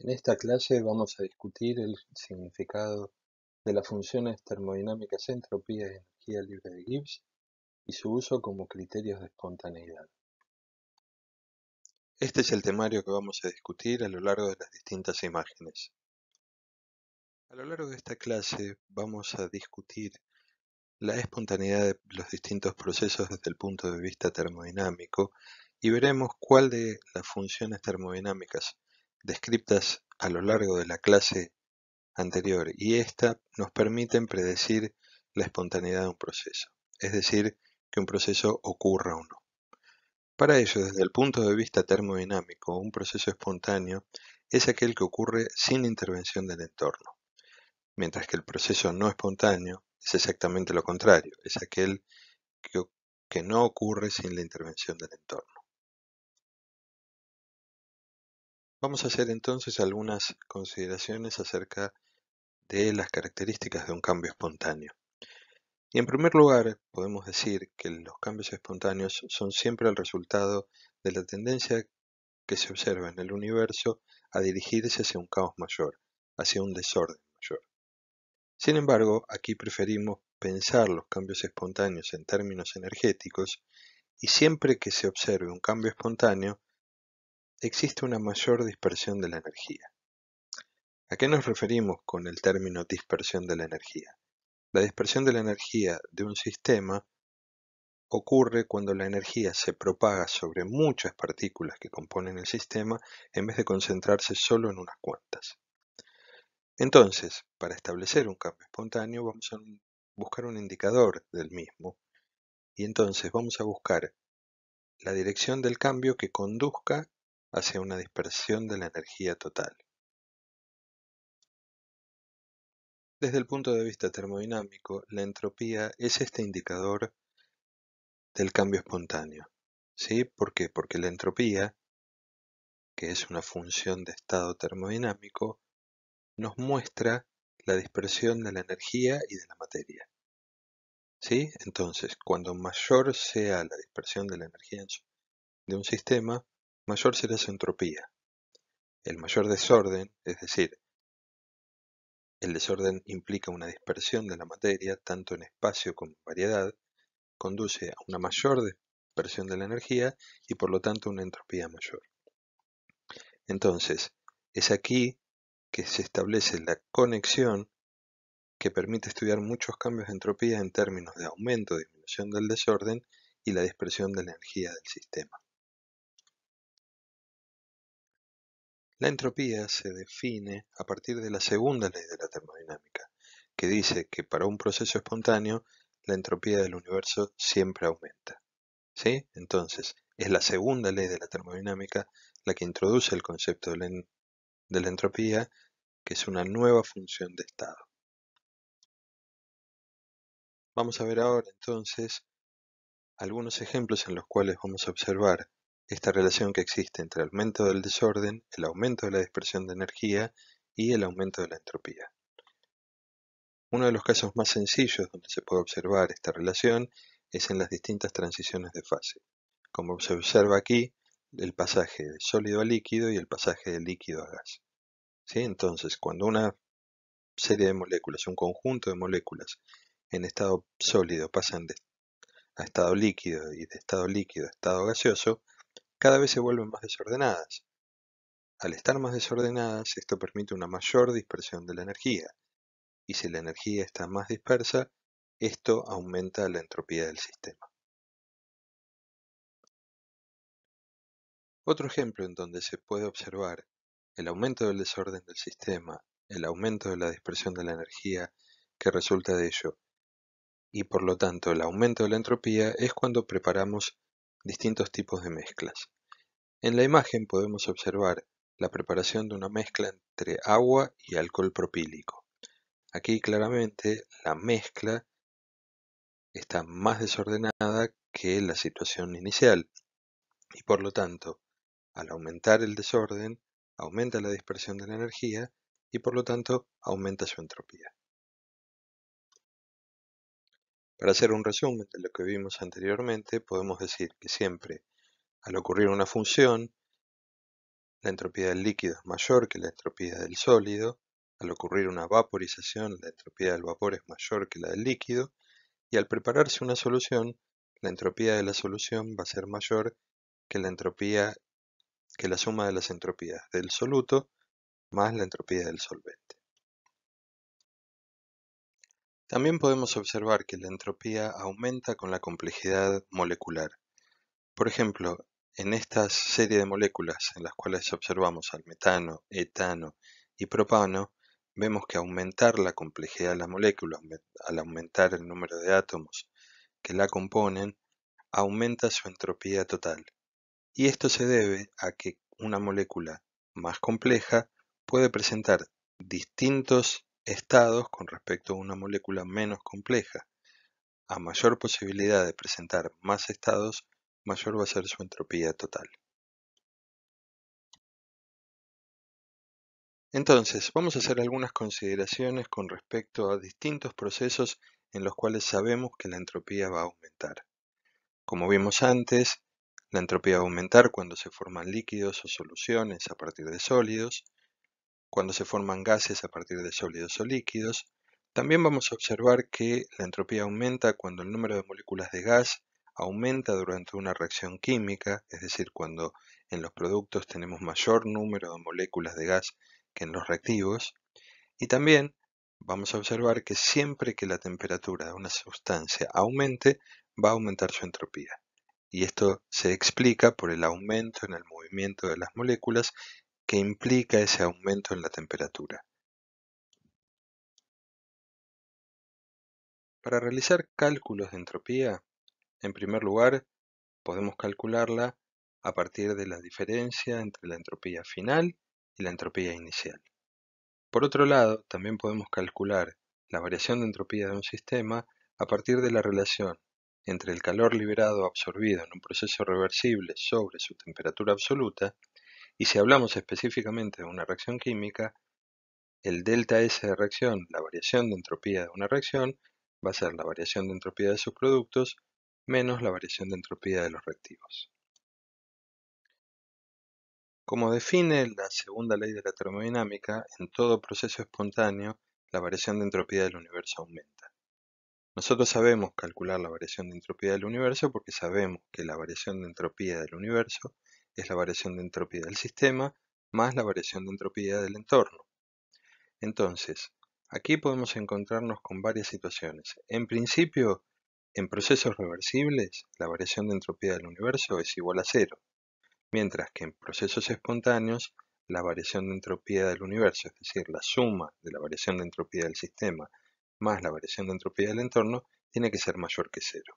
En esta clase vamos a discutir el significado de las funciones termodinámicas entropía y energía libre de Gibbs y su uso como criterios de espontaneidad. Este es el temario que vamos a discutir a lo largo de las distintas imágenes. A lo largo de esta clase vamos a discutir la espontaneidad de los distintos procesos desde el punto de vista termodinámico y veremos cuál de las funciones termodinámicas descritas a lo largo de la clase anterior y esta nos permiten predecir la espontaneidad de un proceso, es decir, que un proceso ocurra o no. Para ello, desde el punto de vista termodinámico, un proceso espontáneo es aquel que ocurre sin intervención del entorno, mientras que el proceso no espontáneo es exactamente lo contrario, es aquel que, que no ocurre sin la intervención del entorno. Vamos a hacer entonces algunas consideraciones acerca de las características de un cambio espontáneo. Y en primer lugar, podemos decir que los cambios espontáneos son siempre el resultado de la tendencia que se observa en el universo a dirigirse hacia un caos mayor, hacia un desorden mayor. Sin embargo, aquí preferimos pensar los cambios espontáneos en términos energéticos y siempre que se observe un cambio espontáneo, existe una mayor dispersión de la energía. ¿A qué nos referimos con el término dispersión de la energía? La dispersión de la energía de un sistema ocurre cuando la energía se propaga sobre muchas partículas que componen el sistema en vez de concentrarse solo en unas cuantas. Entonces, para establecer un cambio espontáneo vamos a buscar un indicador del mismo y entonces vamos a buscar la dirección del cambio que conduzca hacia una dispersión de la energía total. Desde el punto de vista termodinámico, la entropía es este indicador del cambio espontáneo. ¿Sí? ¿Por qué? Porque la entropía, que es una función de estado termodinámico, nos muestra la dispersión de la energía y de la materia. ¿Sí? Entonces, cuando mayor sea la dispersión de la energía de un sistema, mayor será su entropía. El mayor desorden, es decir, el desorden implica una dispersión de la materia, tanto en espacio como en variedad, conduce a una mayor dispersión de la energía y por lo tanto una entropía mayor. Entonces, es aquí que se establece la conexión que permite estudiar muchos cambios de entropía en términos de aumento o disminución del desorden y la dispersión de la energía del sistema. La entropía se define a partir de la segunda ley de la termodinámica, que dice que para un proceso espontáneo la entropía del universo siempre aumenta. ¿Sí? Entonces, es la segunda ley de la termodinámica la que introduce el concepto de la entropía, que es una nueva función de estado. Vamos a ver ahora entonces algunos ejemplos en los cuales vamos a observar esta relación que existe entre el aumento del desorden, el aumento de la dispersión de energía y el aumento de la entropía. Uno de los casos más sencillos donde se puede observar esta relación es en las distintas transiciones de fase. Como se observa aquí, el pasaje de sólido a líquido y el pasaje de líquido a gas. ¿Sí? Entonces, cuando una serie de moléculas, un conjunto de moléculas en estado sólido pasan a estado líquido y de estado líquido a estado gaseoso, cada vez se vuelven más desordenadas. Al estar más desordenadas, esto permite una mayor dispersión de la energía, y si la energía está más dispersa, esto aumenta la entropía del sistema. Otro ejemplo en donde se puede observar el aumento del desorden del sistema, el aumento de la dispersión de la energía que resulta de ello, y por lo tanto el aumento de la entropía es cuando preparamos distintos tipos de mezclas. En la imagen podemos observar la preparación de una mezcla entre agua y alcohol propílico. Aquí claramente la mezcla está más desordenada que la situación inicial y por lo tanto, al aumentar el desorden, aumenta la dispersión de la energía y por lo tanto aumenta su entropía. Para hacer un resumen de lo que vimos anteriormente, podemos decir que siempre al ocurrir una función, la entropía del líquido es mayor que la entropía del sólido. Al ocurrir una vaporización, la entropía del vapor es mayor que la del líquido. Y al prepararse una solución, la entropía de la solución va a ser mayor que que la suma de las entropías del soluto más la entropía del solvente. También podemos observar que la entropía aumenta con la complejidad molecular. Por ejemplo, en esta serie de moléculas en las cuales observamos al metano, etano y propano, vemos que aumentar la complejidad de la molécula, al aumentar el número de átomos que la componen, aumenta su entropía total. Y esto se debe a que una molécula más compleja puede presentar distintos estados con respecto a una molécula menos compleja. A mayor posibilidad de presentar más estados, mayor va a ser su entropía total. Entonces, vamos a hacer algunas consideraciones con respecto a distintos procesos en los cuales sabemos que la entropía va a aumentar. Como vimos antes, la entropía va a aumentar cuando se forman líquidos o soluciones a partir de sólidos, cuando se forman gases a partir de sólidos o líquidos. También vamos a observar que la entropía aumenta cuando el número de moléculas de gas aumenta durante una reacción química, es decir, cuando en los productos tenemos mayor número de moléculas de gas que en los reactivos. Y también vamos a observar que siempre que la temperatura de una sustancia aumente, va a aumentar su entropía. Y esto se explica por el aumento en el movimiento de las moléculas que implica ese aumento en la temperatura. Para realizar cálculos de entropía, en primer lugar, podemos calcularla a partir de la diferencia entre la entropía final y la entropía inicial. Por otro lado, también podemos calcular la variación de entropía de un sistema a partir de la relación entre el calor liberado o absorbido en un proceso reversible sobre su temperatura absoluta, y si hablamos específicamente de una reacción química, el delta S de reacción, la variación de entropía de una reacción, va a ser la variación de entropía de sus productos menos la variación de entropía de los reactivos. Como define la segunda ley de la termodinámica, en todo proceso espontáneo, la variación de entropía del universo aumenta. Nosotros sabemos calcular la variación de entropía del universo porque sabemos que la variación de entropía del universo es la variación de entropía del sistema más la variación de entropía del entorno. Entonces, aquí podemos encontrarnos con varias situaciones. En principio, en procesos reversibles, la variación de entropía del universo es igual a cero, mientras que en procesos espontáneos, la variación de entropía del universo, es decir, la suma de la variación de entropía del sistema más la variación de entropía del entorno, tiene que ser mayor que cero.